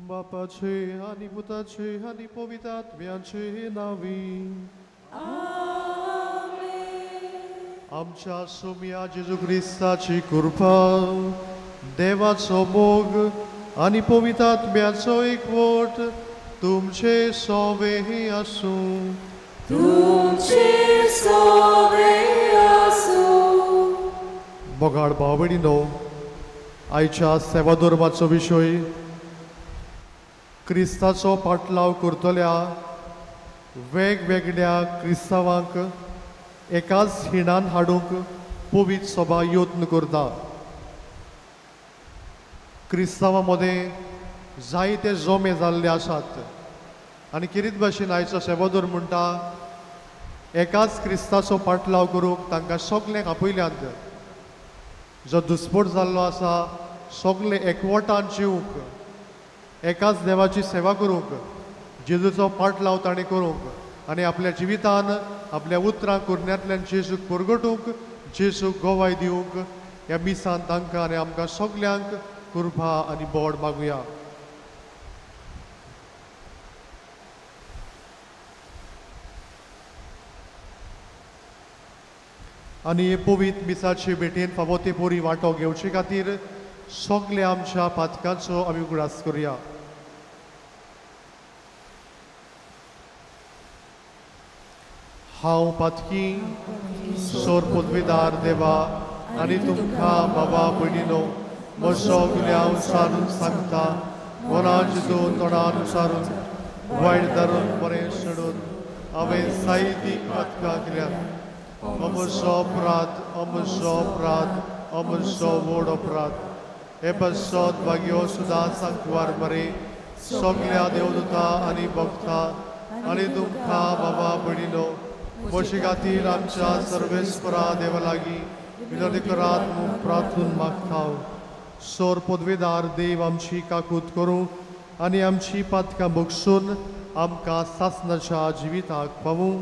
Bapaचे आणि पुताचे आणि पवित्रात्म्याचे नावी आमच्या सोम्या जेजू ख्रिस्ताची कृपा देवाचो मोग आणि पवित्रात्म्याचो एकवट तुमचे सोबे आसूं मोगाळ भाव भयणीनो आयच्या सेवा धर्माचो विशय क्रिस्ताचो पाटलाव करतल्या वेगवेगळ्या क्रिस्तांवांक एकाच हिणान हाडूंक पवित्र सभा यत्न करता क्रिस्तांवां मदें जायते जोमे जाल्ले आसात आनी किरीत भाशेन आयचो सेवादोर म्हणटा एकाच क्रिस्ताचो पाटलाव करूंक तांकां सगल्यांक आपयल्यांत जो दुस्पट जाल्लो आसा सगळे एकवटान जिवंक एकाच देवाची सेवा करूंक जेजूचो पाटलाव ताणें करूंक आनी आपल्या जिवितान आपल्या उतरां कुरण्यांतल्यान जेजूक परगटूंक जेजूक गोवाय दिवंक ह्या मिसान तांकां आनी आमकां सगल्यांक कृपा आनी बोड मागुया आनी हे पवित्र मिसाचे भेटेन फावो ते पोरी वांटो घेवचे खातीर सगळे आमच्या पातकांचो आमी उगडास करुया हांव पातकी सोर पदवीदार देवा आनी तुमकां बाबा भयणीनो म्हजो गुन्यांव सारून सांगता कोणा जेजू तोंडान सारून वायट धरून बरें सोडून हांवें साहित्यीक पातकां केल्यात म्हजो अपराध म्हजो व्हड अपराध हे बसोत भाग्यो सुद्दां सांकवार बरें सगळ्या देवदूतां आनी भक्तां आनी तुमकां बाबा भयणीनो म्हजे खातीर आमच्या सर्वेस्परा देवा लागीं विनंती करात म्हूण प्रार्थून मागता सोर पदवीदार देव आमची काकूत करूं आनी आमची पातकां भोगसून आमकां सासणाच्या जिविताक पावूं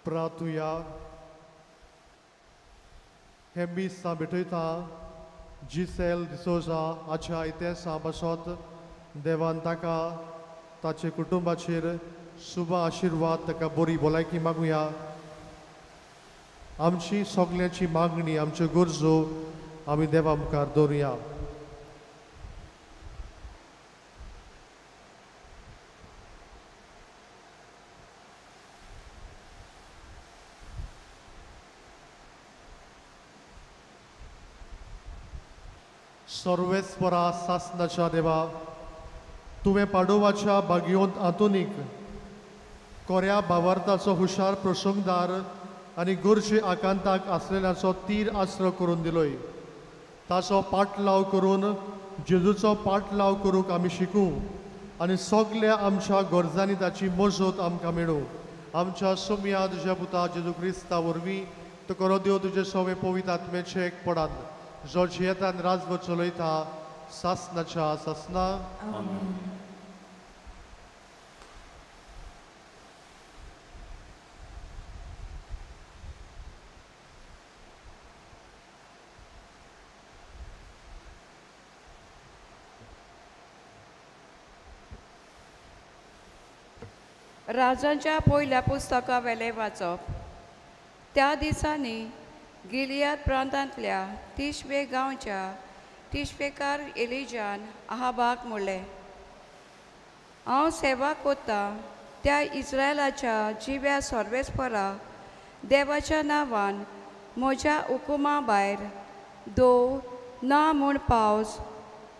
प्रार्थुया हे मिसां भेटयता जिसेल डिसोजा हाच्या इतिहासा बसत देवान ताका ताचे कुटुंबाचेर शुभ आशिर्वाद ताका बरी भलायकी मागुया आमची सगळ्यांची मागणी आमच्यो गरजो आमी देवा मुखार दवरुया सर्वेस्परा सासनाच्या देवा तुवें पाडोवाच्या बागयोंत आतुनीक कोऱ्या भावार्थाचो हुशार प्रसंगदार आनी गोरजे आकांताक आसलेल्याचो तीर आस्त्र करून दिलोय. ताचो पाटलाव करून जेजूचो पाटलाव करूंक आमी शिकूं आनी सगल्या आमच्या गरजांनी ताची मजत आमकां मेळूं. आमच्या सुमया तुज्या पुता जेजू क्रिस्ता वरवीं तुका देव तुजे सवे पवित्र आत्म्याचे एकपणान जो जियेतान राजवट चलयता सासनाच्या सासना. राजांच्या पयल्या पुस्तका वेले वाचप. त्या दिसांनी गिलियाद प्रांतांतल्या तिशवे गांवच्या तिशवेकार एलिजान आहाबाक म्हणलें, हांव सेवा कोत्तां त्या इस्रायलाच्या जिव्या सर्वेस्परा देवाच्या नांवान म्हज्या हुकुमा भायर दो ना म्हूण पावस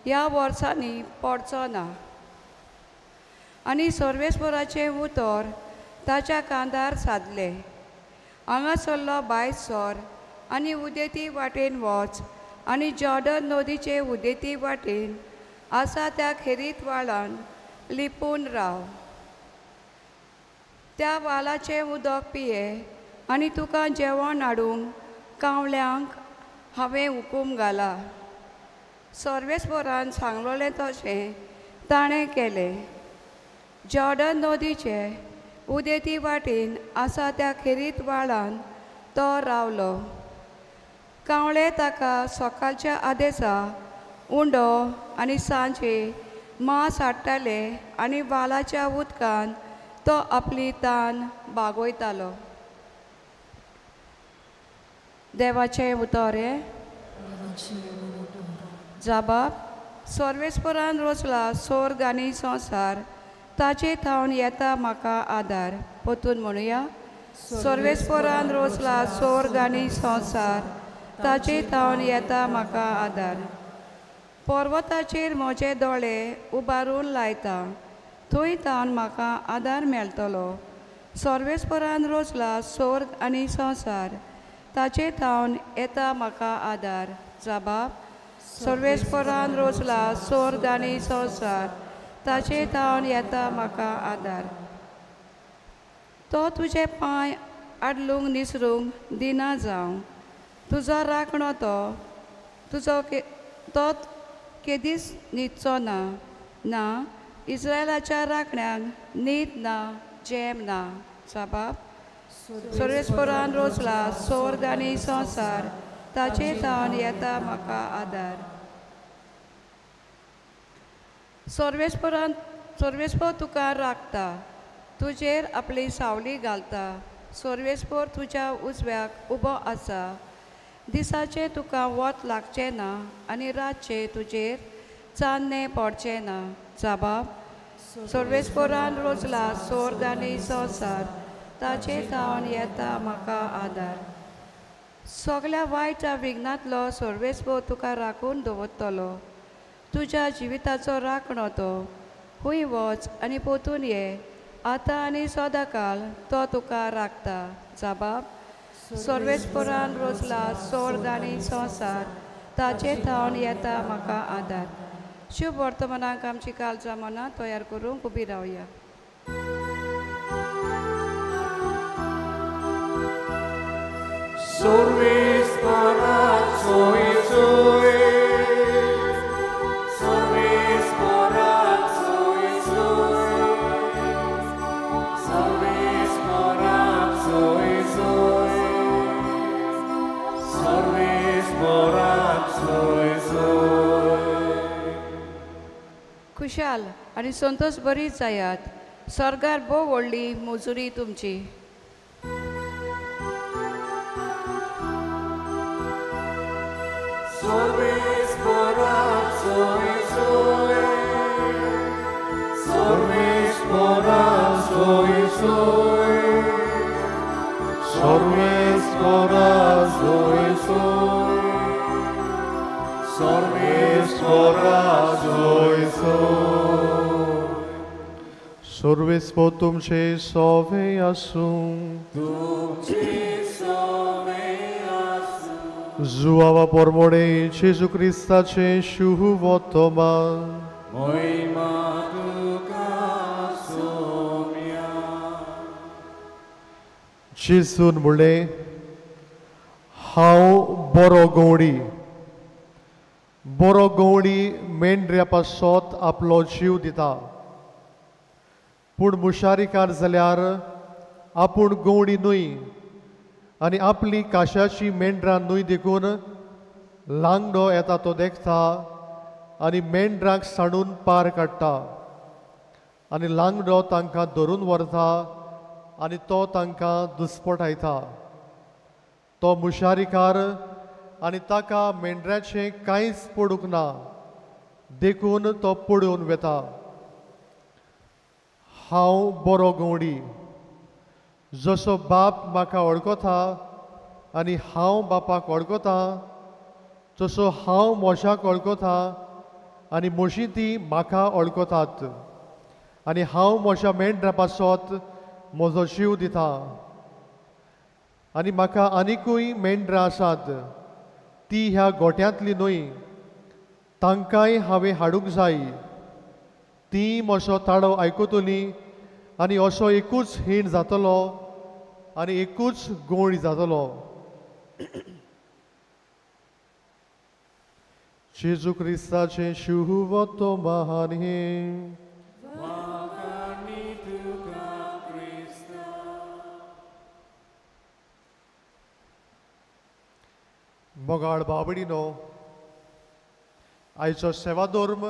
ह्या वर्सांनी पडचो ना. आनी सर्वेस्पराचें उतर ताच्या कांदार सादले, हांगा सरलो भायर सर आनी उदेती वाटेन वच आनी जॉर्डन नदीचे उदेती वाटेन आसा त्या खेरीत वाळान लिपून राव. त्या वालाचें उदक पिये आनी तुका जेवण हाडूंक कावळ्यांक हांवें हुकूम घाला. सर्वेस्परान सांगलोलें तशें ताणें केलें. जॉर्डन नदीचे उदेती वाटेन आसा त्या खेरीत वाळान तो रावलो. कावळे ताका सकाळच्या आदेसा उंडो आनी सांजे मांस हाडटाले आनी वालाच्या उदकान तो आपली तान बागयतालो. देवाचें उतोरें. जबाब. सर्वेस्परान रचला स्वर्ग आनी संवसार, ताचे थावन येता म्हाका आदार. पोतून म्हणुया. सर्वेस्परान रचला स्वर्ग आनी संवसार, ताचे थावन येता म्हाका आदार. पर्वताचेर म्हजे दोळे उबारून लायता, थंय थावन म्हाका आदार मेळटलो. सर्वेस्परान रचला स्वर्ग आनी संवसार, ताचे थावन येता म्हाका आदार. जबाब. सर्वेस्परान रचला स्वर्ग आनी संवसार, ताचे थावन येता म्हाका आदार. तो तुजे पांय आडलूंक निसरूंक दिना जावं, तुजो राखणो तो केदीस न्हिदचो ना. ना, इस्रायलाच्या राखण्यांक न्हीद ना, जेम ना. जबाब. सर्वेस्परान रचला स्वर्ग आनी संवसार, ताचे थावन येता म्हाका आदार. सर्वेस्पर तुका राखता, तुजेर आपली सावली घालता. सर्वेस्पर तुज्या उजव्याक उबो आसा, दिसाचे तुका वत लागचें ना आनी रातचे तुजेर चान्नें पडचें ना. जबाब. सर्वेस्परान रचला स्वर्ग आनी संवसार, ताचे थावन येता म्हाका आदार. सगल्या वायट विघ्नांतलो सर्वेस्पर तुका राखून दवरतलो. तुज्या जिविताचो राखणो तो. खूंय वच आनी पोतून ये, आतां आनी सदांकाल तो तुका राखता. जबाब. सर्वेस्परान रचला स्वर्ग आनी संवसार, ताचे थावन येता म्हाका आदार. शुभ वर्तमानाक आमची काळजां मनां तयार करूंक उबी रावया. खुशाल आनी संतोश बरी जायात. सर्गार भोव व्हडली मुजुरी तुमची. Sorves Sorvespo तुमचे सोवे आसूं Zuava pormone Gesù Cristace shuvotoman Jesun म्हणलें हांव बरो गवंडी मेंढऱ्या पासत आपलो जीव दिता पूण मुशारीकार जाल्यार आपूण गवंडी न्हय आनी आपली काशाची मेंढरां न्हय देखून लांगडो येता तो देखता आनी मेंढरांक सांडून पार काडटा आनी लांगडो तांकां धरून व्हरता आनी तो तांकां दुस्पटायता तो मुशारीकार आनी ताका मेंढऱ्याचें कांयच पडूंक ना देखून तो पडून वेता हांव बरो गवंडी जसो बाप म्हाका वळखता आनी हांव बापाक वळखता तसो हांव मोशाक वळखता आनी मोशी ती म्हाका वळखतात आनी हांव मोशा मेंढऱ्या पासत म्हजो जीव दिता आनी म्हाका आनिकूय मेंढरां आसात ती ह्या गोठ्यांतली न्हय तांकांय हांवें हाडूंक जाय ती म्हजो ताळो आयकतली आनी असो एकूच हीण जातलो आनी एकूच गवंडी जातलो जेजू क्रिस्ताचें शुभवतो महान हे मोगाळ बाबडीनो आयचो सेवा धर्म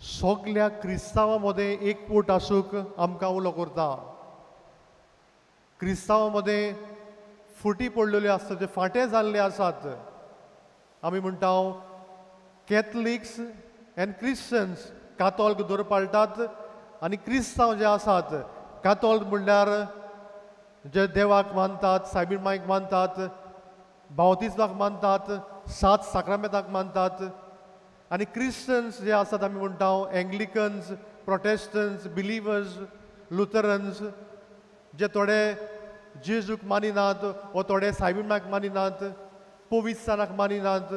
सगळ्या क्रिस्तांवां मदें एकवट आसूंक आमकां उलो करता क्रिस्तांवां मदें फुटी पडलेल्यो आसता जे फाटें जाल्ले आसात आमी म्हणटा कॅथलिक्स एंड क्रिश्चन्स कातोलीक धर पाळटात आनी क्रिस्तांव जे आसात कातोलीक म्हणल्यार जे देवाक मानतात सायबीण मांयक मानतात बावतिस्माक मानतात 7 साक्रामेंताक मानतात आनी क्रिश्चन्स जे आसात आमी म्हणटा एंग्लिकन्स प्रोटेस्टन्स बिलिवर्स लुथरन्स जे थोडे जेजूक मानिनात वो थोडे सायबीण मांयक मानिनात पवित्राक मानिनात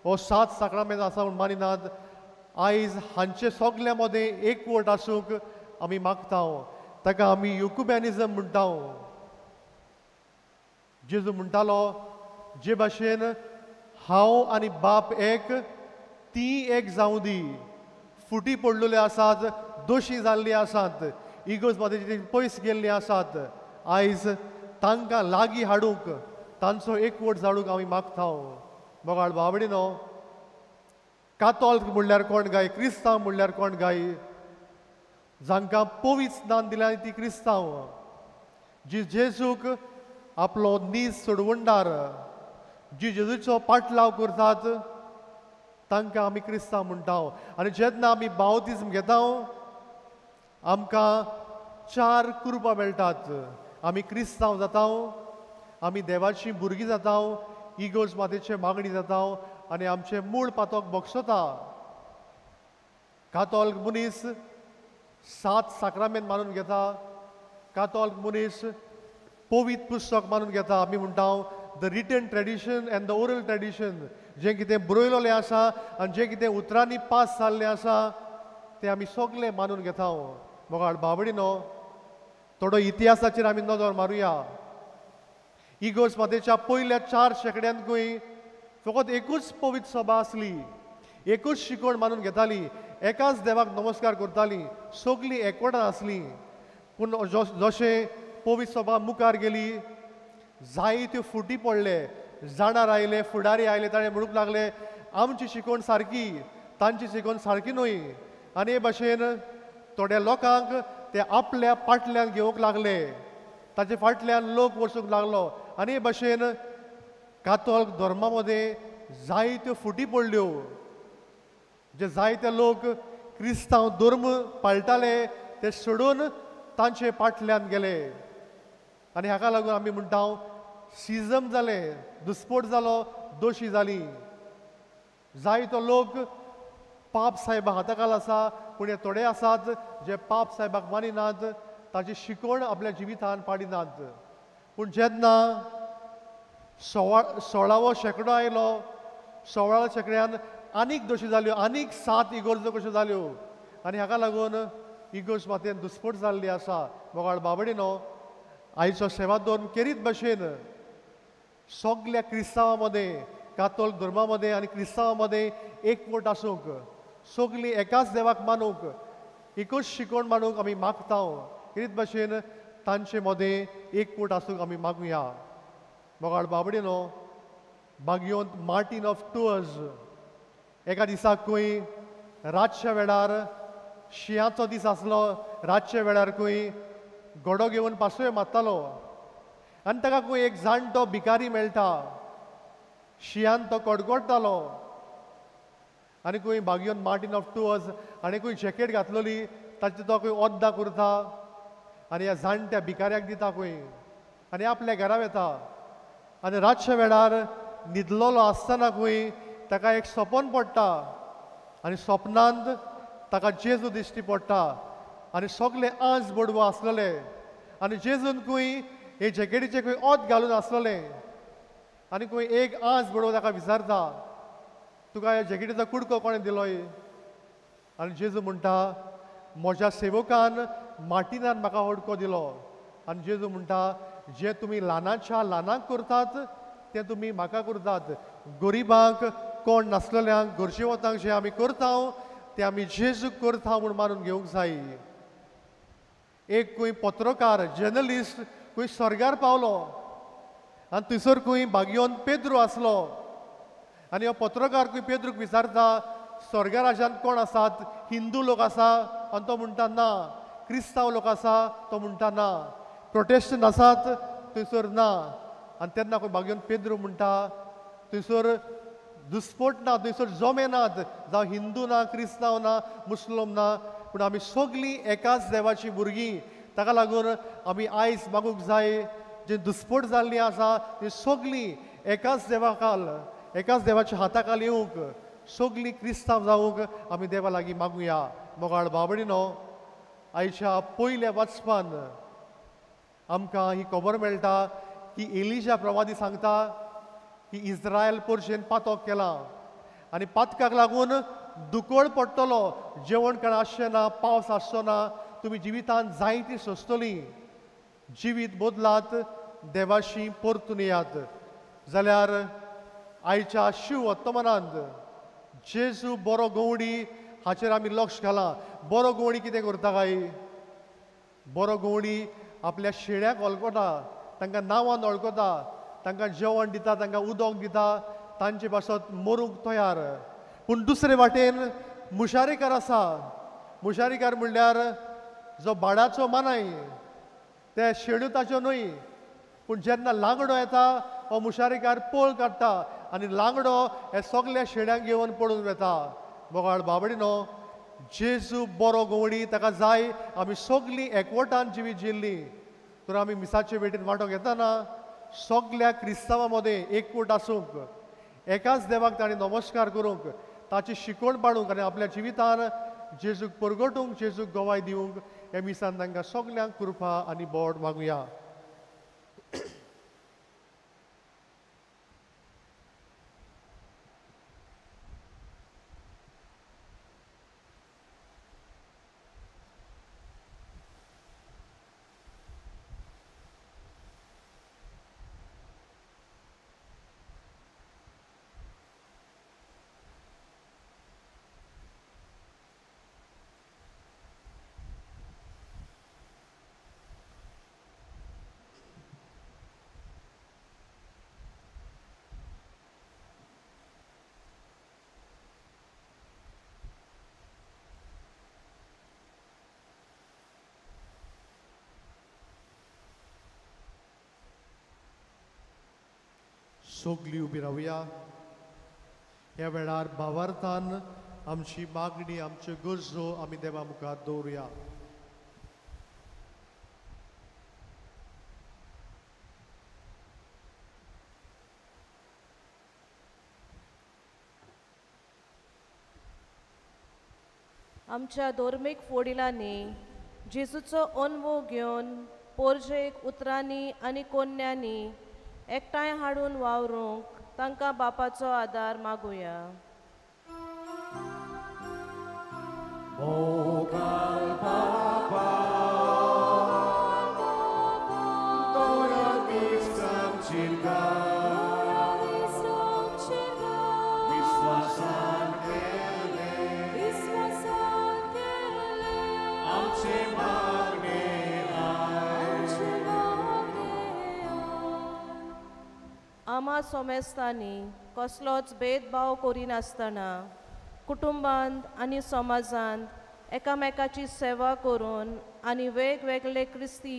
वो 7 साक्रामेंत आसा म्हूण मानिनात आयज हांचे सगळ्या मदें एकवट आसूंक आमी मागता ताका आमी युकुबॅनिजम म्हणटा जेजू म्हणटालो जे भाशेन हांव आनी बाप एक ती एक जावं दी फुटी पडलेल्यो आसात दोशी जाल्ली आसात इगोज मदें पयस गेल्लीं आसात आयज तांकां लागीं हाडूंक तांचो एकवट जाडूंक आमी मागता मोगाळ बाबडीनो कातोलीक म्हणल्यार कोण गाय क्रिस्तांव म्हणल्यार कोण गाय जांकां पवित्र स्नान दिल्यां ती क्रिस्तांव जी जेजूक आपलो नीज सोडवंडार जी जेजूचो पाटलाव करतात तांकां आमी क्रिस्तांव म्हणटा आनी जेन्ना आमी बावतिजम घेता आमकां 4 कृपा मेळटात आमी क्रिस्तांव जाता आमी देवाची भुरगीं जाता इगोर्ज मातेचे मागणी जाता आनी आमचे मूळ पातोक भोगसता कातोलीक मनीस 7 साक्रामेंत मानून घेता कातोलीक मनीस पवित्र पुस्तक मानून घेता आमी म्हणटा the written tradition and the oral tradition जें कितें बरयलोलें आसा आनी जें कितें उतरांनी पास जाल्लें आसा तें आमी सगळें मानून घेता मोगाळ बाबडीनो थोडो इतिहासाचेर आमी नदर मारुया इगोर्ज मातेच्या पयल्या 4 शेंकड्यांकूय फकत एकूच पवित्र सभा आसली एकूच शिकोण मानून घेताली एकाच देवाक नमस्कार करताली सगळीं एकवटान आसली पूण जशें पवित्र सभा मुखार गेली जायत्यो फुटी पडले जाणार आयले फुडारी आयले ताणें म्हणूंक लागले आमची शिकोण सारकी तांची शिकोण सारकी न्हय आनी हे भाशेन थोड्या लोकांक ते आपल्या पाटल्यान घेवंक लागले ताचे फाटल्यान लोक वचूंक लागलो आनी हे भाशेन कातोलीक धर्मा मदें जायत्यो फुटी पडल्यो जे जायते लोक क्रिस्तांव धर्म पाळटाले ते सोडून तांचे फाटल्यान गेले आनी हाका लागून आमी म्हणटा सिजम जालें दुस्पोट जालो दोशी जाली जायतो लोक पाप साहेबा हाताखाल आसा, पूण हे थोडे आसात जे पाप साहेबाक मानिनात, ताची शिकवण आपल्या जिवितान पाडिनात. पूण जेन्ना 16वो शेंकडो आयलो, 16व्या शेंकड्यान आनीक दोशी जाल्यो, आनीक 7 इगोर्जो कश्यो जाल्यो, आनी हाका लागून इगोर्ज मातयेन दुस्फोट जाल्ली आसा. मोगाळ बाबडीनो, आयचो सेवा धर्म केरीत भाशेन सगळ्या क्रिस्तांवां मदें, कातोलीक धर्मा मदें आनी क्रिस्तांवां मदें एकवट आसूंक, सगळीं एकाच देवाक मानूंक, एकूच शिकवण मानूंक आमी मागता. केरीत भाशेन तांचे मदें एकवट आसूंक आमी मागुया. मोगाळ बाबडीनो, बागयोंत मार्टीन ऑफ टूअर्स एका दिसाक खंय रातच्या वेळार, शिंयाचो दीस आसलो, रातच्या वेळार खंय घोडो घेवन पासोय मारतालो आनी ताका खंय एक जाणटो भिकारी मेळटा. शिंयान तो कडकडटालो आनी खंय बागयोंत मार्टीन ऑफ टूअर्स आनी खंय जॅकेट घातलेली, ताची तो खंय ओद्दा करता आनी ह्या जाणट्या भिकाऱ्याक दिता खंय आनी आपल्या घरा वेता. आनी रातच्या वेळार न्हिदलोलो आसतना खंय ताका एक सपन पडटा आनी सपनांत ताका जेजू दिश्टी पडटा आनी सगळे आंज बडवो आसलेले आनी जेजून खंय हे जॅकेटीचे खंय ओत घालून आसलेले आनी खंय एक आंज बडवो ताका विचारता, तुका ह्या जॅकेटीचो कुडको कोणें दिलोय? आनी जेजू म्हणटा, म्हज्या सेवकान मार्टिनान म्हाका होडको दिलो. आनी जेजू म्हणटा, जे तुमी ल्हानाच्या ल्हानाक करतात तें तुमी म्हाका करतात. गरिबांक, कोण नासलेल्यांक, गरजेवतांक जें आमी करता तें आमी जेजूक करता म्हूण मानून घेवंक जाय. एक खंय पत्रकार, जर्नलिस्ट खंय स्वर्गार पावलो आनी थंयसर खंय बागयोंत पेद्रू आसलो आनी हो पत्रकार खंय पेद्रूक विचारता, स्वर्गा राज्यांत कोण आसात? हिंदू लोक आसा? आनी तो म्हणटा ना. क्रिस्तांव लोक आसा? तो म्हणटा ना. प्रोटेस्टंट आसात? थंयसर ना. आनी तेन्ना खंय बागयोंत पेद्रू म्हणटा, थंयसर दुस्फोट ना, थंयसर जोमे नात, जावं हिंदू ना, क्रिस्तांव ना, मुस्लीम ना, पूण आमी सगळीं एकाच देवाची भुरगीं. ताका लागून आमी आयज मागूंक जाय, जे दुस्फोट जाल्लीं आसा तीं सगळीं एकाच देवा खाल, एकाच देवाच्या हाता खाल येवंक, सगळीं क्रिस्तांव जावंक आमी देवा लागीं मागुया. मोगाळ बाबडीनो, आयच्या पयल्या वाचपान आमकां ही खबर मेळटा की एलिजा प्रवादी सांगता की इस्रायल पर्शेन पातक केला आनी पातकाक लागून दुकोळ पडटलो, जेवण खाण आसचें ना, पावस आसचो ना, तुमी जिवितांत जायतीं सोंसतलीं. जिवीत बदलात, देवाशी परतून येयात. जाल्यार आयच्या शिव वर्तमानांत जेजू बरो गवंडी हाचेर आमी लक्ष घाला. बरो गवंडी कितें करता काय? बरो गवंडी आपल्या शेळ्याक वळखता, तांकां नांवान वळखता, तांकां जेवण दिता, तांकां उदक दिता, तांचे पासत मरूंक तयार. पूण दुसरे वाटेन मुशारीकार आसा. मुशारीकार म्हणल्यार जो भाडाचो मानाय, ते शेळ्यो ताच्यो न्हय, पूण जेन्ना लांगडो येता हो मुशारीकार पळ काडटा आनी लांगडो हे सगळ्या शेळ्यांक घेवन पळून वेता. मोगाळ बाबडीनो, जेजू बरो गवंडी, ताका जाय आमी सगळीं एकवटान जिवीत जिल्लीं. तर आमी मिसाचे भेटेन वांटो घेतना सगळ्या क्रिस्तांवां मदें एकवट आसूंक, एकाच देवाक ताणें नमस्कार करूंक, ताची शिकवण पाडूंक आनी आपल्या जिवितान जेजूक परगटूंक, जेजूक गवाय दिवंक हे मिसान तांकां सगळ्यांक कृपा आनी बोड मागुया. सगळीं उबी रावया. ह्या वेळार भावार्थान आमची मागणी, आमच्यो गरजो आमी देवा मुखार दवरुया. आमच्या धर्मीक वडिलांनी जेजूचो अनुभव घेवन पोरजेक उतरांनी आनी कोन्यांनी एकठांय हाडून वावरूंक तांकां बापाचो आदार मागुया. आमा सोमेस्तांनी कसलोच भेदभाव करिनासतना कुटुंबांत आनी समाजांत एकामेकाची सेवा करून आनी वेगवेगळे क्रिस्ती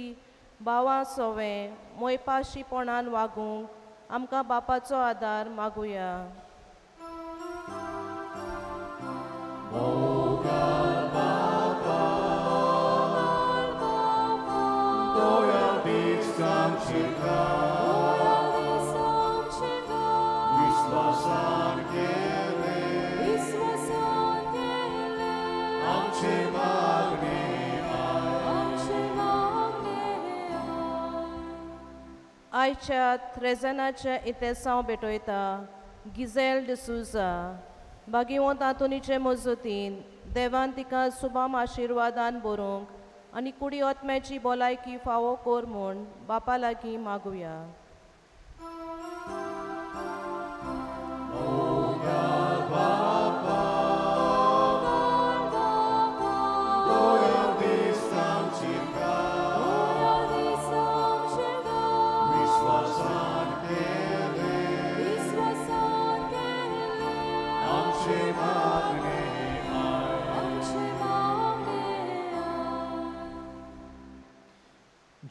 भावां सोवे मोयपाशीपणान वागूंक आमकां बापाचो आदार मागुया. आयच्या थ्रेझनाच्या इतिहासांव भेटयता गिझेल डिसूजा भागिवंत तातुनीचे मजतीन देवान तिका सुबाम आशिर्वादान बरोवंक आनी कुडी ओत्म्याची भलायकी फावो कोर म्हूण बापा लागीं मागुया.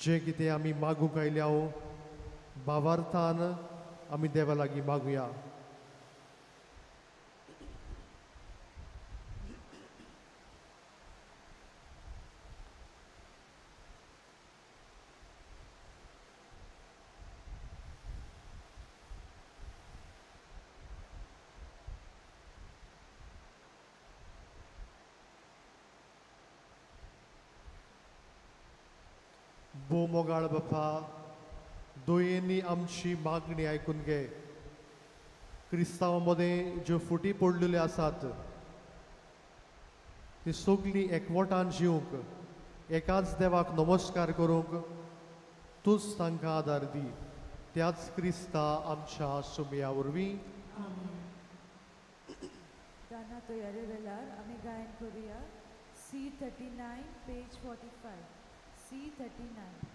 जे कितें आमी मागूंक आयल्या भावार्थान आमी देवा लागीं मागुया. मोगाळ बापा, दोयेंनी आमची मागणी आयकून घे. क्रिस्तांवां ज्यो फुटी पडलेल्यो आसात ती सगळीं एकवटान जिवंक एकाच देवाक नमस्कार करूंक तूंच तांकां आदार दी. त्याच क्रिस्ता आमच्या सुमया वरवीं. गाना तयारी वेळार आमी गायन करुया. C39 page 45. C39.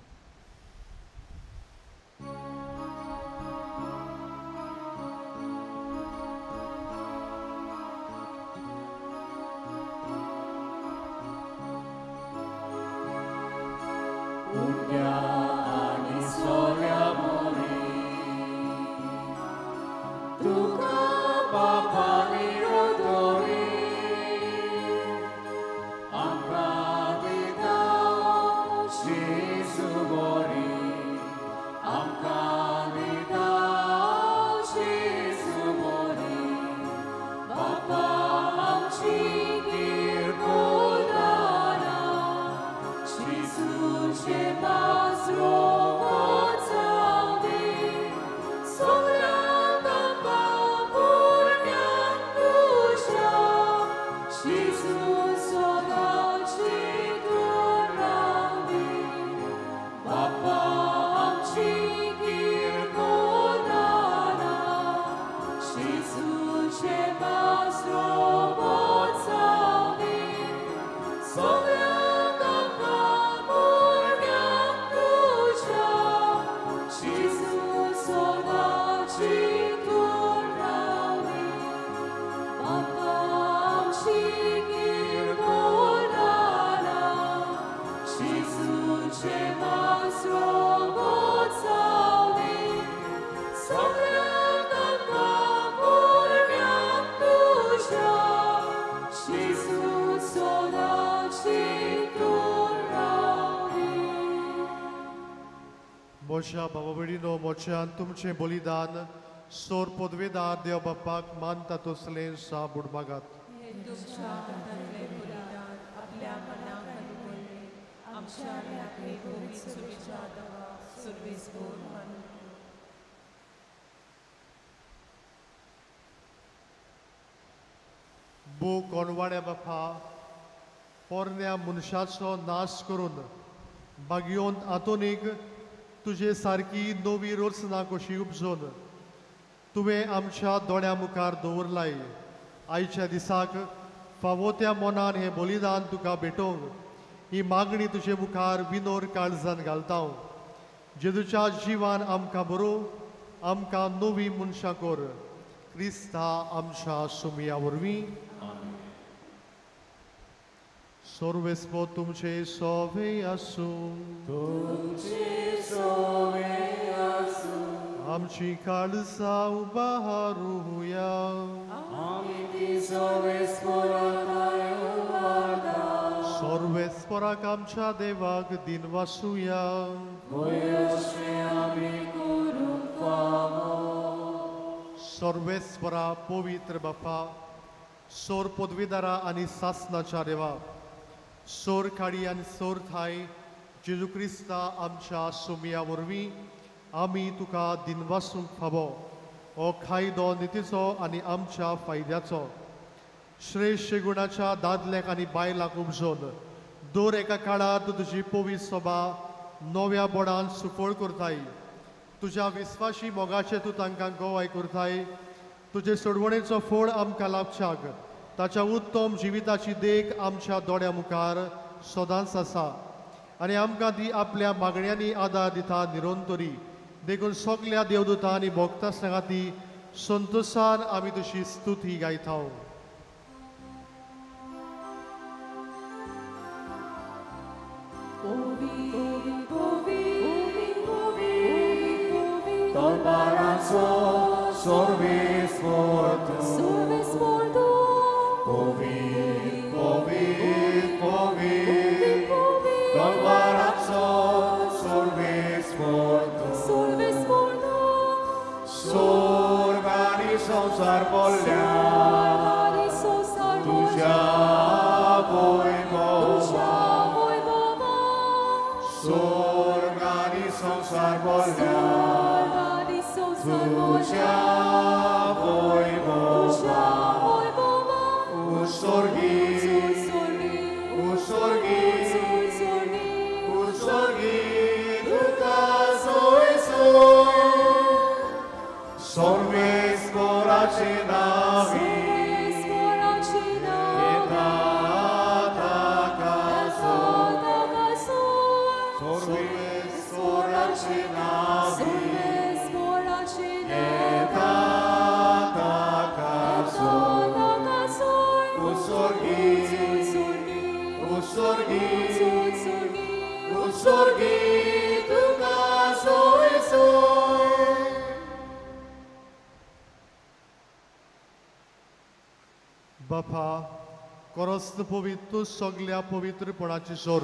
मोशा भावा भयणीनो, मोच्यान तुमचें बलिदान सोर पदवेदार देव बापाक मानता तसलें साबूड मागात. आमच्या आनी आपले गोविंद सुविचार दवा सुरवेसपोर मन बो कोणवाड्या बापा पोरण्या मनशाचो नाश करून बागयोंत आतोनीक तुजे सारकी नवी रचना कशी उपजोन तुवें आमच्या दोळ्या मुखार दवरलाय. आयच्या दिसाक फावो त्या मनान हें बलिदान तुका भेटोवंक ही मागणी तुजे मुखार विनोर काळजान घालता हांव. जेजूच्या जिवान आमकां बरो आमकां नवी मनशां कोर. क्रिस्ता आमच्या सुमया वरवीं. सर्वेस्पो तुमचे सोवे आसूं. आमची काळजां उबारूया. सर्वेस्पराक आमच्या देवाक दिन वासुया. सर्वेस्परा पवित्र बापा सोर पदवीदारा आनी सासनाच्या देवा सोर खाडी आनी सोर थाय जेजू क्रिस्ता आमच्या सुमया वरवीं आमी तुका दिनवासूंक फावो हो खायदो नितीचो आनी आमच्या फायद्याचो श्रेश्ठ गुणाच्या दादल्याक आनी बायलांक उपजोन दर एका काळांत तुजी पवित्र सभा नव्या बोडान सुफळ करताय. तुज्या विस्वाशी मोगाचे तूं तांकां गोवाय करताय. तुजे सोडवणेचो फळ आमकां लाभच्याक ताच्या उत्तम जिविताची देख आमच्या दोळ्या मुखार सदांच आसा आनी आमकां ती आपल्या मागण्यांनी आदार दिता निरंतरी. देखून सगल्या देवदूतां आनी भोगतां सांगाती संतोशान आमी तुजी स्तुती गायता. संसार बोलल्या तुझ्या स्वर्गानी संसार बोलल्या तुझ्या उसर्गी तुका सोय सर्वेस्पराचे नावी सर्वेस्पराचे नावी उसर्गी तुका सोय बापा कोरोस्त पवित्र सगल्या पवित्रपणाची सोर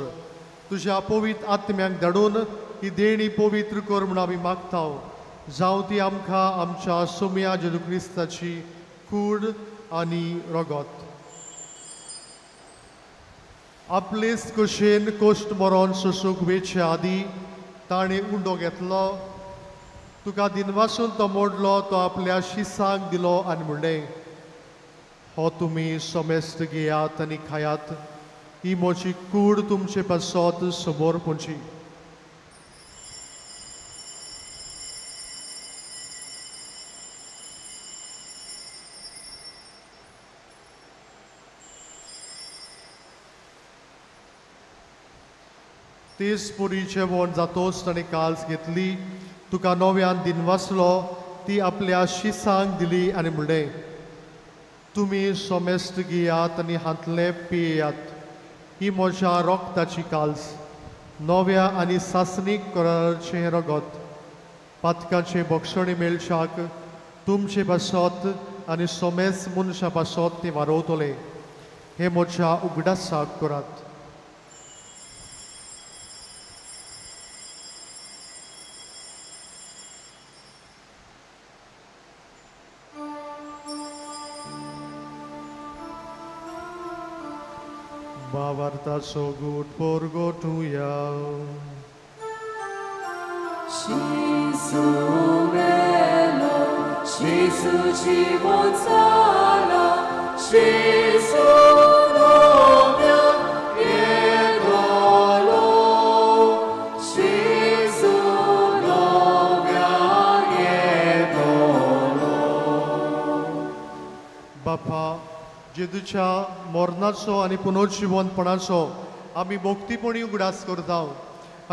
तुझ्या पवित्र आत्म्याक धाडून ही देणी पवित्र कर म्हूण आमी मागता. जावं ती आमकां आमच्या सुमया जेजू क्रिस्ताची कूड आनी रगत. आपलेच कशेन कोश्ट मरोन सोसूंक वेचे आदी ताणें उंडो घेतलो. तुका दिनवासून तो मोडलो तो आपल्या शिसांक दिलो आनी म्हणलें हो तुमी सोमेस्त घेयात आनी खायात. ही म्हजी कूड तुमचे पासत समोर पोंची. तेच पुरी जेवण जातोच ताणें काल्स घेतली. तुका नव्यान दिनवासलो ती आपल्या शिसांक दिली आनी म्हणलें तुमी सोमेस्त घेयात आनी हातले पियेयात. ही म्हज्या रोगताची काल्स नव्या आनी सासनीक कराराचें रगत पातकाचे भक्षणे मेळच्याक तुमचे पासत आनी सोमेस मनशा पासत ते वारोवतले. हे म्हज्या उगडासाक करात. Bavartaso gut porgotuja. Shisu melo, Shisu živocala, Shisu novia jedolo, Shisu novia jedolo. बापा जेदूच्या मरणाचो आनी पुनर्जीवनपणाचो आमी मोक्तीपणी उगडास करता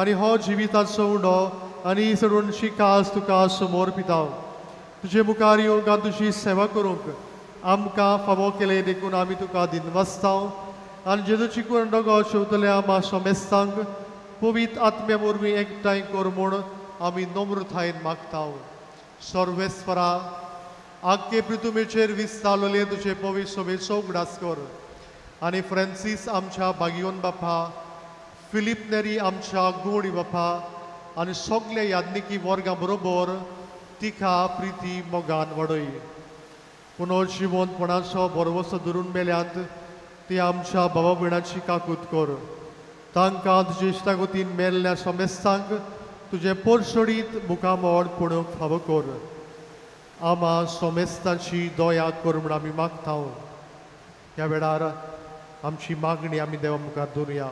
आनी हो जिविताचो उडो आनी सडूनशी कास तुका समोर पिताव तुजे मुखार येवंक तुजी सेवा करूंक आमकां फावो केले देखून आमी तुका दिनवासताव आनी जेदूची कुरंडोगो शेवतल्या मातसो मेस्तांक पवित्र आत्म्या वरवीं एकठांय कर म्हूण आमी नम्रतायेन मागताव. सर्वेस्परा आख्खे पृथ्वीचेर विस्तारलेले तुजे पवित्र सभेचो उगडास कर आनी फ्रांसीस आमच्या बागियोन बापा, फिलीप नेरी आमच्या गोडी बापा आनी सगळे याज्ञिकी वर्गा बरोबर तिका प्रिती मोगान वडय. पुनर्जीवनपणाचो बरवसो धरून मेल्यांत ती आमच्या भावा भयणाची काकूत कर. तांकां तुजे इश्टागतीन मेल्ल्या समेस्तांक तुजे पोरसोडीत मुखामोड पडूंक फावो कर. आमा सोमेस्तांची दया कर म्हूण आमी मागता. ह्या वेळार आमची मागणी आमी देवा मुखार दवरुया.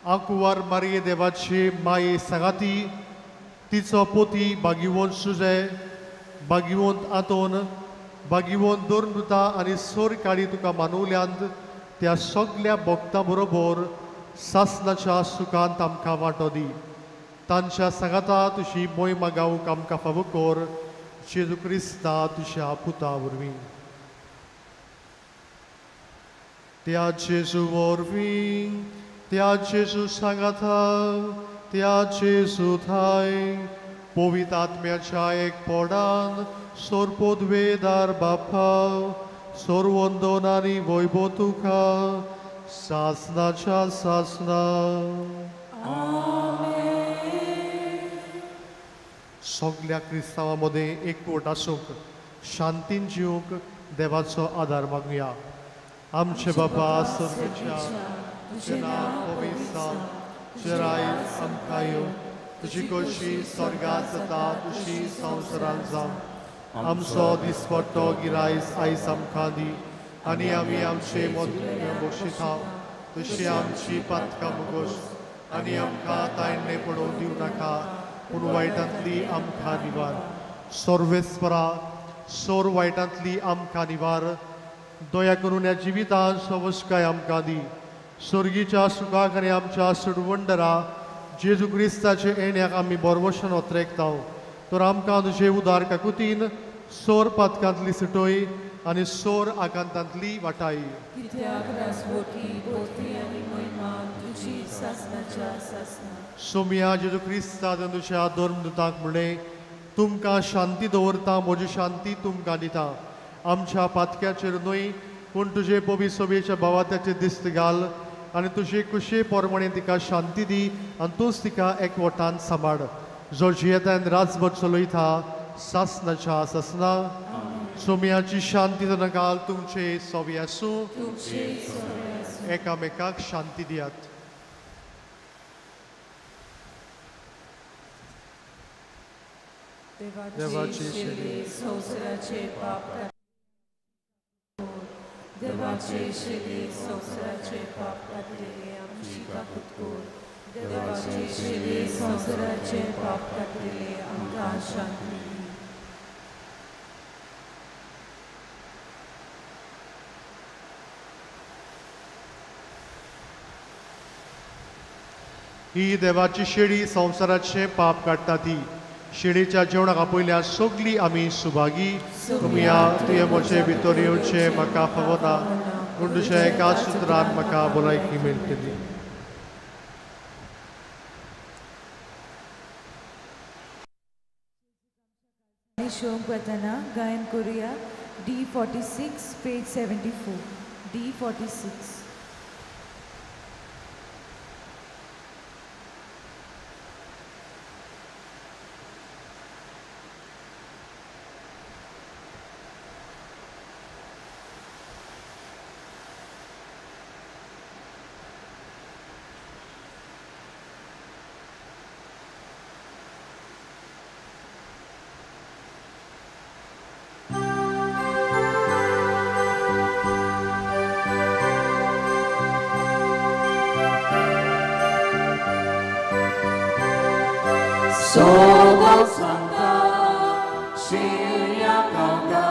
आंकुवार मारये देवाची माये सांगाती तिचो पोती बागिवंत सुजे बागिवंत आतोन बागिवंत दोरनुता आनी सोर काडी तुका मानवल्यांत त्या सगळ्या भक्तां बरोबर सासनाच्या सुखांत आमकां वांटो दी. तांच्या सांगाता तुजी मोहिमा गावूंक आमकां फावो कर. जेजू क्रिस्ता तुज्या पुता वरवीं. त्या जेजू वरवीं त्या जेजू सांगाता त्या जेजू थाय पवित्र आत्म्याच्या एक पोडान सोर पोदवेदार बापा सोर वंदन आनी वैभव तुका सासनाच्या सासना. सगळ्या क्रिस्तांवां मदें एकवट आसूंक शांतीन जिवंक देवाचो आदार मागुया. आमचे बापा स्वर्गाच्या तुजें नांव पवित्र जावं, तुजें रायज आमकां येवं, तुजी कशी स्वर्गांत जाता तशी संवसारांत जावं. आमचो दिसपट्टो गिरायज आयज आमकां दी आनी आमी आमचे मोदीं बक्षिता तशी आमची पातकां मुगोश आनी आमकां तायणे पडोवंक दिवं नाका पूण वायटांतली आमकां निवार. सर्वेस्परा सोर वायटांतली आमकां निवार. दया करून ह्या जिवितांत सवस्काय आमकां दी. स्वर्गीच्या सुखाक आनी आमच्या सुडवंडरा जेजू क्रिस्ताचे येण्याक आमी बरवशेन ओतरेकताव. तर आमकां तुजे उदार काकुतीन सोर पातकांतली सुटोय आनी सोर आकांतांतली वाटाय. कित्याक रासवटी पोती आनी महिमा तुजी सासनाच्या सासना. सोम्या जेजू क्रिस्ता तुज्या धर्मदूतांक म्हणे तुमकां शांती दवरता म्हजी शांती तुमकां दिता. आमच्या पातक्याचेर न्हय पूण तुजे पवित्र सभेच्या भावात्याचेर दिश्ट घाल आनी तुजे कुशे पोरमणे तिका शांती दी आनी तूंच तिका एकवटान सांबाळ. जो जियेतान राजभर चलयता सासनाच्या सासना. सोम्याची शांती घाल तुमचे सवे आसूं. एकामेकाक शांती दियात. देवाची शिले संवसाराचे पाप देवाचे शिले संवसाराचे पाप काडलेले आमची काकूत कोर. देवाचे शिले संवसाराचे पाप काडलेले आमकां शांती दी. ही देवाची शेळी संवसाराचे पाप काडटा ती. शेळीच्या जेवणाक आपयल्या सगळीं आमी सुभागी. तुमया तुवें म्हजे भितर येवचें म्हाका फावो ना पूण तुज्या एका सुत्रान म्हाका भलायकी मेळटली. शोक वतना गायन करूया D46 page 74. D46. Soda Santa, Shiria Kauda,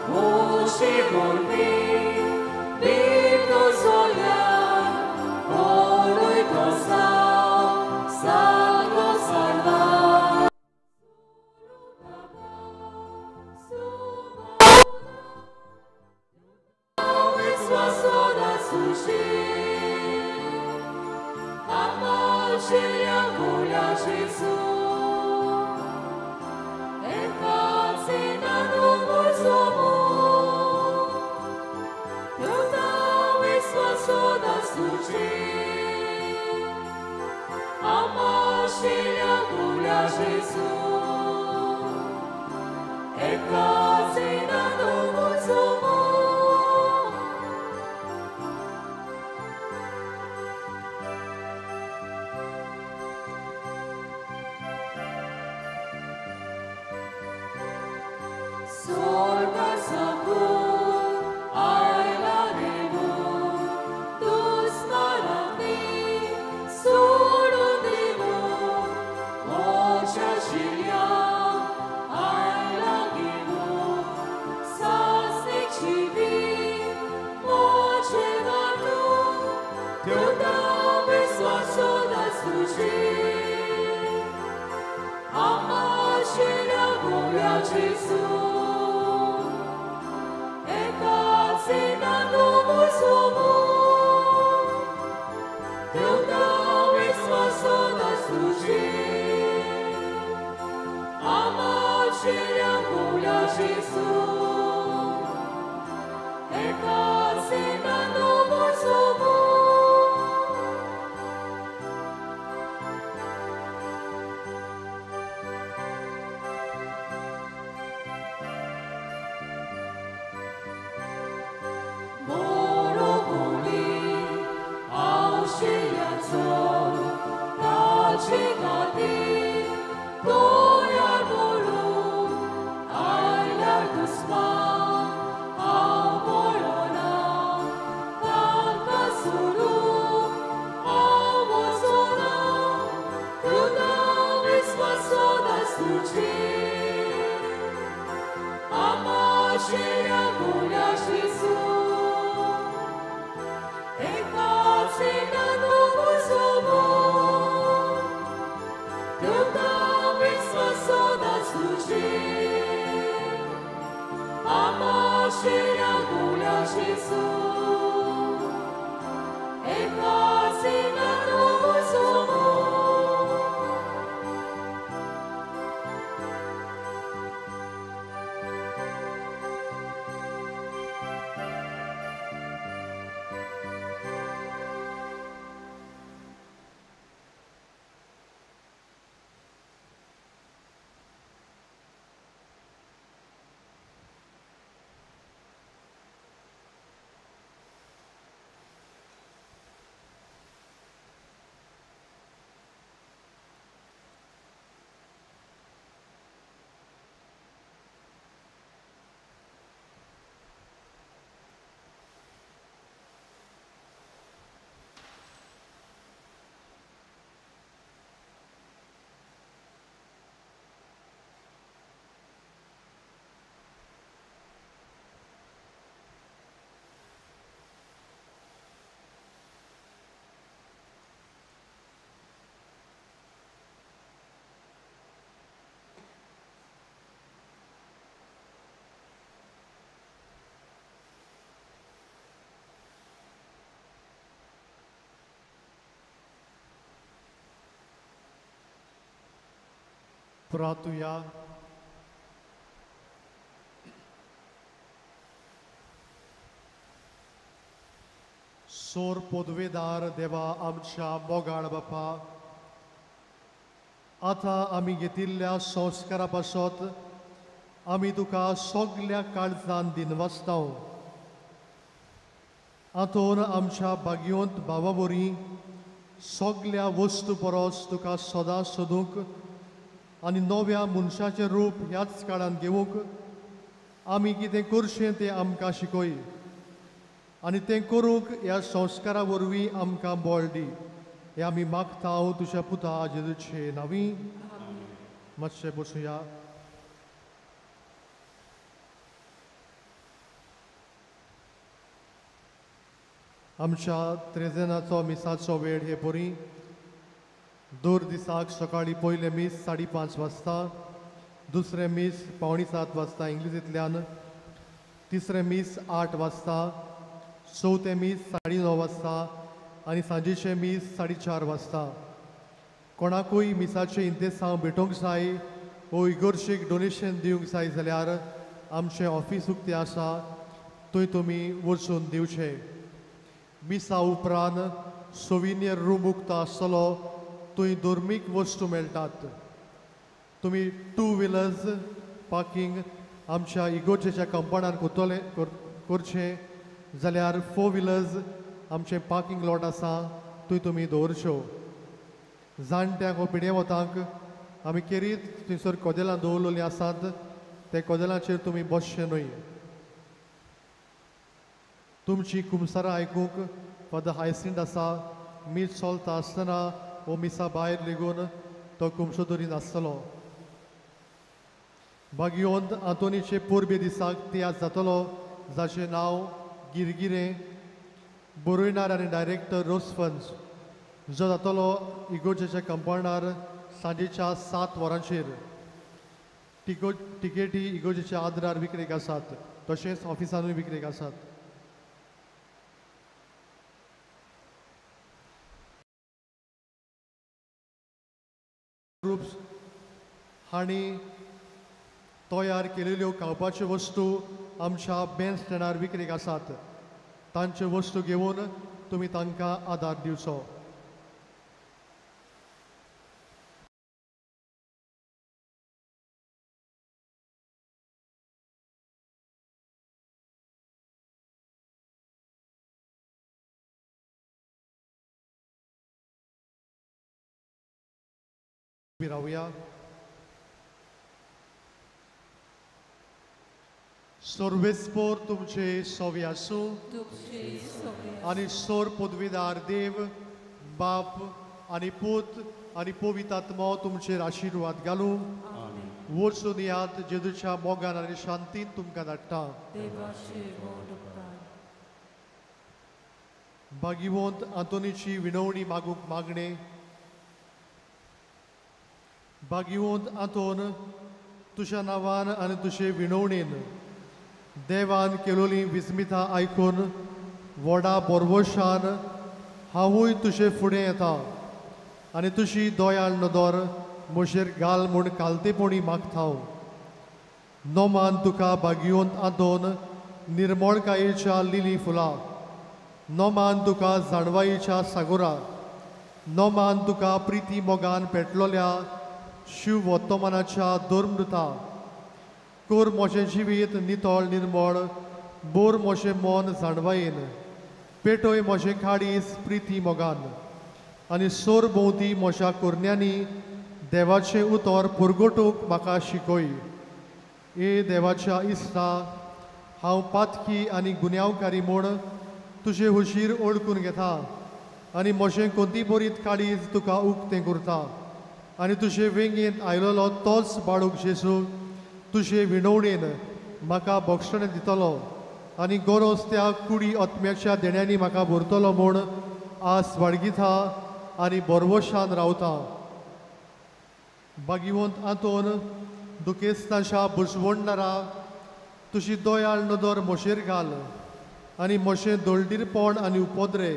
Moshi Volvi, Vito Solia, Orui Tosa, Salvo Salva. प्रार्थूया. सोर पदवेदार देवा आमच्या मोगाळ बापा, आतां आमी घेतिल्ल्या संस्कारा पासत आमी तुका सगल्या काळजान दिनवासता. हातून आमच्या भाग्यवंत भावा बरी सगल्या वस्तू परस तुका सदां सोदूंक आनी नव्या मनशाचें रूप ह्याच काळान घेवंक आमी कितें करचें तें आमकां शिकय आनी तें करूंक ह्या संस्कारा वरवीं आमकां बळ दी. हें आमी मागता तुज्या पुता जेजूचे नांवी. मातशें बसूया. आमच्या त्रेजनाचो मिसाचो वेळ हे बरी. दर दिसाक सकाळी पयले मीस 5:30 वाजता, दुसरे मीस 6:45 वाजता इंग्लिशींतल्यान, तिसरे मीस 8 वाजता, चवथे मीस 9:30 वाजता आनी सांजेचे मीस 4:30 वाजता. कोणाकूय मिसाचे इंतेसांव भेटोवंक जाय वो इगोर्शेक डोनेशन दिवंक जाय जाल्यार आमचें ऑफिस उक्तें आसा, थंय तुमी वचून दिवचें. मिसा उपरांत सोविनियर रूम उक्तो आसतलो, थंय धर्मीक वस्तू मेळटात. तुमी 2 व्हिलर्स पार्किंग आमच्या इगोर्जेच्या कंपाउंडार करचें जाल्यार 4 व्हिलर्स आमचें पार्किंग लॉट आसा, थंय तुमी दवरच्यो. जाणट्यांक वो पिडे वतांक आमी केरीत थंयसर कोदेलां दवरलेलीं आसात, ते कोदेलांचेर तुमी बसचें न्हय. तुमची कुमसारां आयकूंक फादर हायसिंट आसा. मीस चलता आसतना वो मिसा भायर लेगून तो कुमसो धरीन आसतलो. भाग्योंत आंतोनीचे पोरबे दिसाक तियात्र जातलो, जाचें नांव गिरगिरें. बरोयणार आनी डायरेक्टर रोसफन्स, जो जातलो इगोर्जेच्या कंपाउंडार सांजेच्या 7 वरांचेर. तिकेटी इगोर्जेच्या आदारार विक्रेक आसात, तशेंच ऑफिसानूय विक्रेक आसात. ग्रुप्स हांणी तयार केलेल्यो खावपाच्यो वस्तू आमच्या बँड स्टँडार विक्रेक आसात. तांच्यो वस्तू घेवन तुमी तांकां आदार दिवचो. रावया. सर्वेस्पोर तुमचे सोवे आसूं आनी सोर पदवीदार देव, बाप आनी पूत आनी पवित्र आत्मो तुमचेर आशिर्वाद घालूं. वचून यात जेजूच्या मोगान आनी शांतीन तुमकां धाडटा. भागिवंत आंतोनीची विनवणी मागूंक मागणे. भागिवंत आंतोन, तुज्या नांवान आनी तुजे विनवणेन देवान केलोली विस्मितां आयकून व्हडा बोरवोशान हांवूय तुजे फुडें येता आनी तुजी दोयाळ नदर म्हजेर घाल म्हूण कालतेपणी मागता. नोमान तुका भागिवंत आंतोन निर्मळकायेच्या लिली फुलां. नोमान तुका जाणवायेच्या सागोरा. नोमान तुका प्रिती मोगान पेटलोल्या शिव वर्तमानाच्या दोर्मृता. कोर मोशें जिवीत नितळ निर्मळ. बोर मोशें मन जाणवायेन. पेटोय मोशें खाडीस प्रिती मोगान. आनी सोर भोंवती मोशा कोरण्यांनी देवाचें उतर पुरगोटूंक म्हाका शिकय. ए देवाच्या इश्टा, हांव पातकी आनी गुन्यांवकारी म्हूण तुजे हुशीर ओळखून घेता आनी मोशें कोंती बरीत काळीज तुका उक्तें करता. आनी तुजे वेंगेन आयलोलो तोच बाळूक जेजू तुजे विनवणेन म्हाका भक्षण दितलो आनी गरज त्या कुडी आत्म्याच्या देण्यांनी म्हाका भरतलो म्हूण आस बाळगिता आनी बोरवोशान रावता. भागिवंत आंतोन दुखेस्तांच्या बुजवणदारा तुजी दोयाळ नदर म्हजेर घाल आनी म्हजें दोळडीरपण आनी उपद्रे,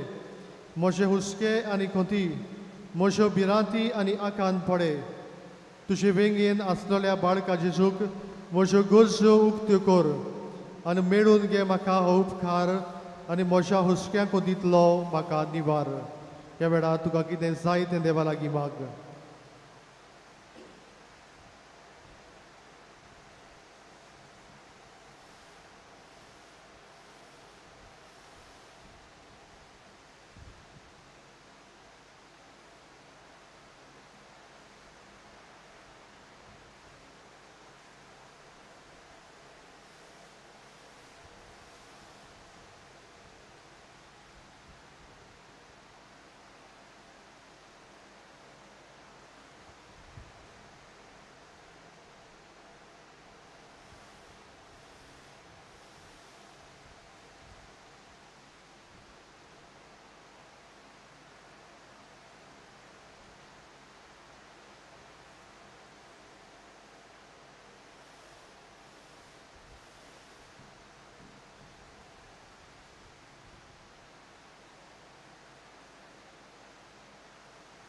म्हजे हुस्के आनी खोंती, म्हज्यो भिरांती आनी आकांत पडे. तुजे वेंगेन आसलेल्या बाळका जेजूक म्हज्यो गरजो उक्त्यो कर आनी मेळून घे म्हाका हो उपकार आनी म्हज्या हुस्क्या खोंतींतलो म्हाका निवार. ह्या वेळार तुका कितें जाय तें देवा लागीं माग.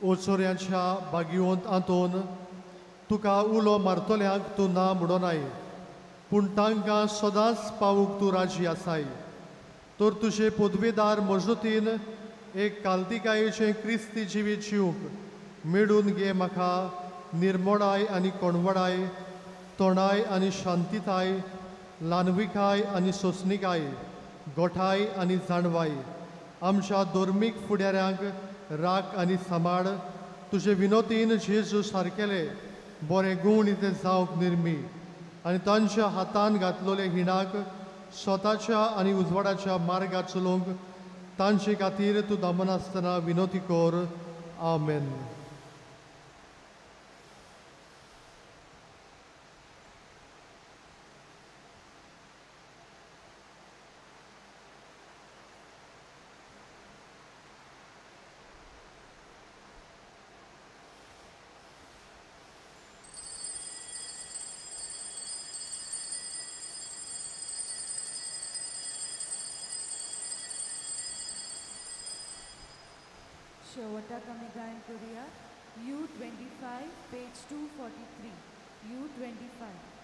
ओचोऱ्यांच्या बागीवंत आंतोन तुका उलो मारतल्यांक तूं ना म्हणोनाय, पूण तांकां सदांच पावूंक तूं राजी आसाय. तर तुजे पदवेदार मजतीन एक काल्तिकायेचें क्रिस्ती जिवीत जिवंक मेळून घे म्हाका निर्मोणाय आनी कोणवडाय, तोणाय आनी शांतीताय, ल्हानविकाय आनी सोंसणिकाय, गोठाय आनी जाणवाय. आमच्या धर्मीक फुडाऱ्यांक राख आनी सांबाळ. तुजे विनोतीन जेजू सारकेले बरे गूण इते जावंक निर्मी आनी तांच्या हातान घातलेले हिणाक स्वताच्या आनी उजवाडाच्या मार्गार चलोवंक तांचे खातीर तूं दमनासतना विनोती कर. आमेन. शेवटाक आमी गायन करुया U25 पेज 243. U25.